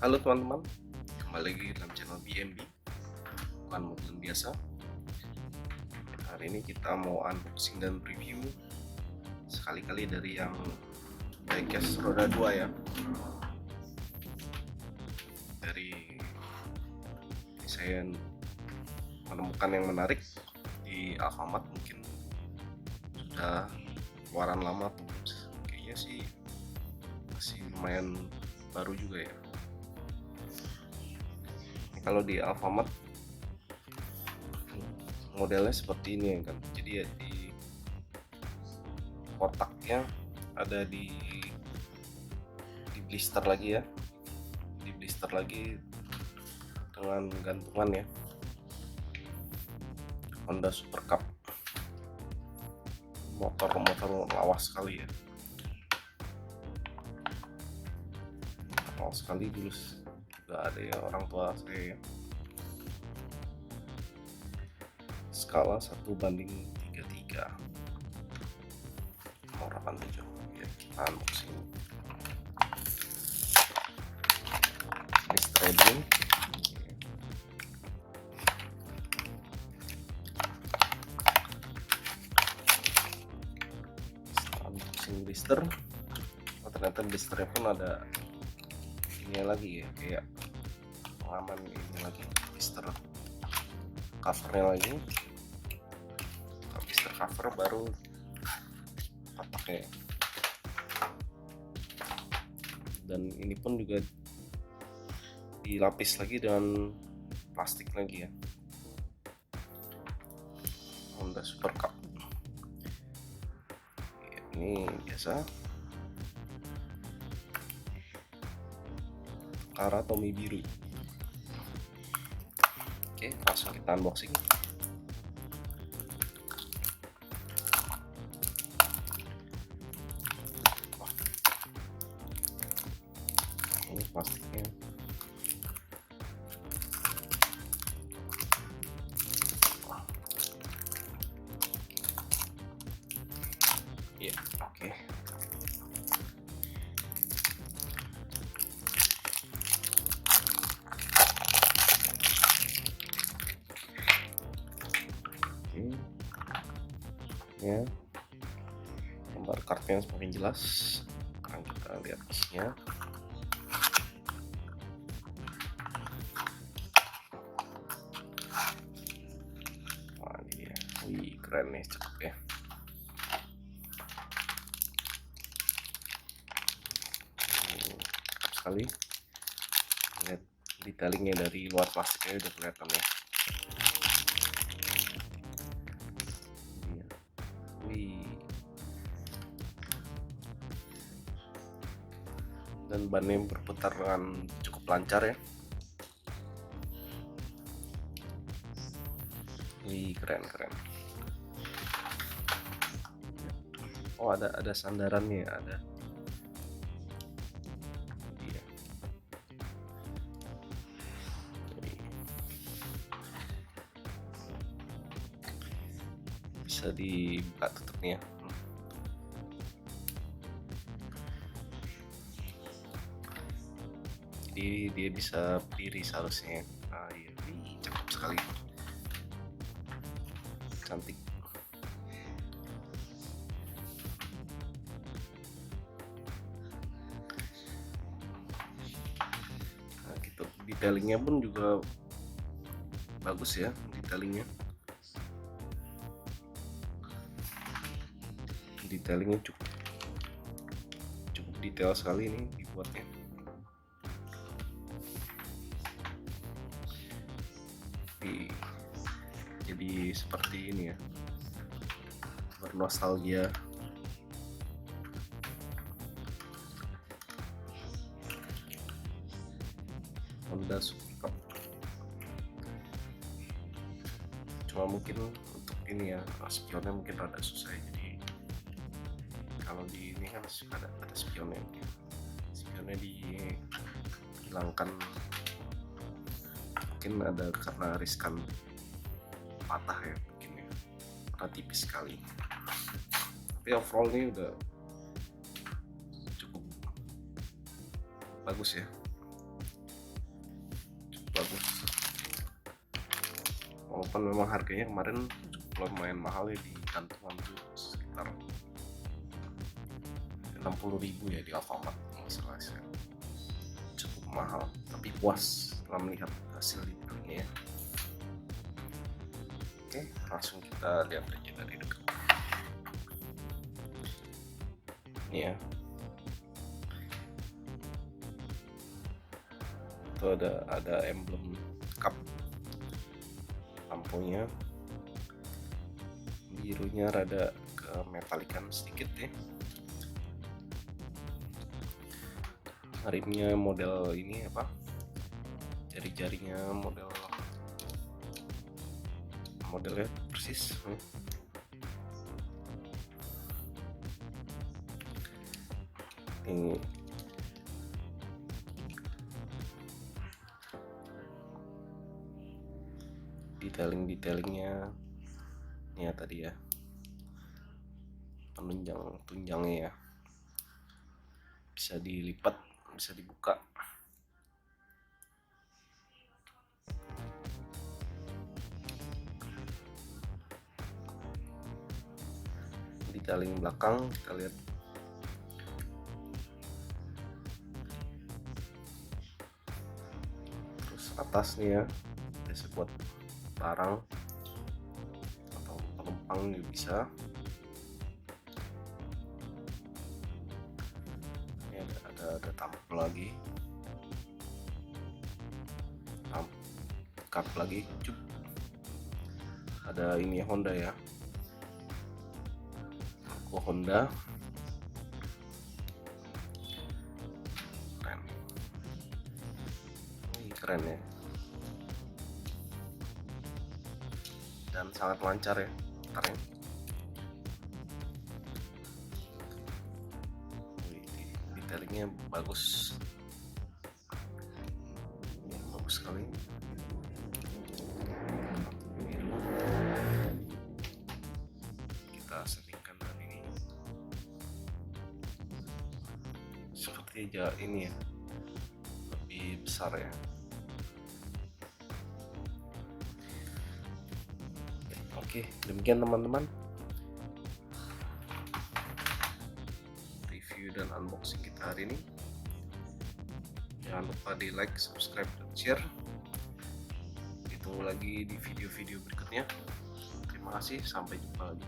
Halo teman-teman, kembali lagi dalam channel BMB, bukan mobil biasa. Hari ini kita mau unboxing dan review sekali-kali dari yang Diecast roda 2 ya. Dari saya menemukan yang menarik di Alfamart, mungkin sudah keluaran lama tuh, kayaknya sih masih lumayan baru juga ya. Kalau di Alfamart modelnya seperti ini ya kan, jadi ya di kotaknya ada di blister lagi ya, di blister lagi dengan gantungan ya, Honda Super Cub, motor lawas sekali ya, lawas sekali. Dulu juga ada ya orang tua saya ya, skala 1:33 nomor 87 ya. Kita unboxing ini threading, unboxing blister. Ternyata blisternya pun ada ini lagi ya, kayak pengaman ini lagi, blister covernya lagi, blister cover baru kotaknya. Dan ini pun juga dilapis lagi dengan plastik lagi ya, Honda Super Cub ya, ini biasa Tomi biru. Oke, langsung kita unboxing. Ini plastiknya. Ya, oke. Ya, gambar kartunya semakin jelas. Sekarang kita lihat isinya. Wah, ini ya. Wih, keren nih, cakep ya. Sekali lihat detailingnya dari luar plastiknya udah kelihatan ya. Wih, dan bannya berputar dengan cukup lancar ya. Wih, keren. Oh, ada sandarannya, ada. Iya. Bisa dibuka tutupnya. Jadi dia bisa berdiri seharusnya. Nah, iya, cakep sekali, cantik. Nah, gitu. Detailingnya pun juga bagus ya, detailingnya cukup detail sekali ini dibuatnya. Jadi seperti ini ya, bernostalgia. Honda Super Cub. Cuma mungkin untuk ini ya, spionnya mungkin rada susah. Jadi kalau di ini kan ada spionnya dihilangkan, mungkin ada karena riskan patah ya, mungkin ya, karena tipis sekali. Tapi overall ini udah cukup bagus ya. walaupun memang harganya kemarin cukup lumayan mahal ya, di kantongan tuh sekitar 60.000 ya di Alfamart, masalahnya cukup mahal, tapi puas setelah melihat hasil detailnya ya. Oke, langsung kita lihat aja dari dekat. Ini ya, itu ada emblem cup, lampunya birunya rada ke metalikan sedikit ya. Rimnya model ini apa, jari-jarinya modelnya persis. Ini detailing-detailingnya ini ya, tadi ya tunjangnya ya, bisa dilipat, bisa dibuka. Detailing belakang kita lihat, terus atas nih ya, bisa buat barang atau penumpang juga bisa. Ini ada tampil lagi, cup lagi, cup. Ada ini Honda ya, logo Honda, keren. Ini keren ya, dan sangat lancar ya putarnya. Detailingnya bagus, ini bagus sekali. Kita settingkan dengan ini seperti aja, ini ya lebih besar ya. Oke, demikian teman-teman review dan unboxing kita hari ini. Jangan lupa di like, subscribe, dan share. Ditunggu lagi di video-video berikutnya. Terima kasih, sampai jumpa lagi.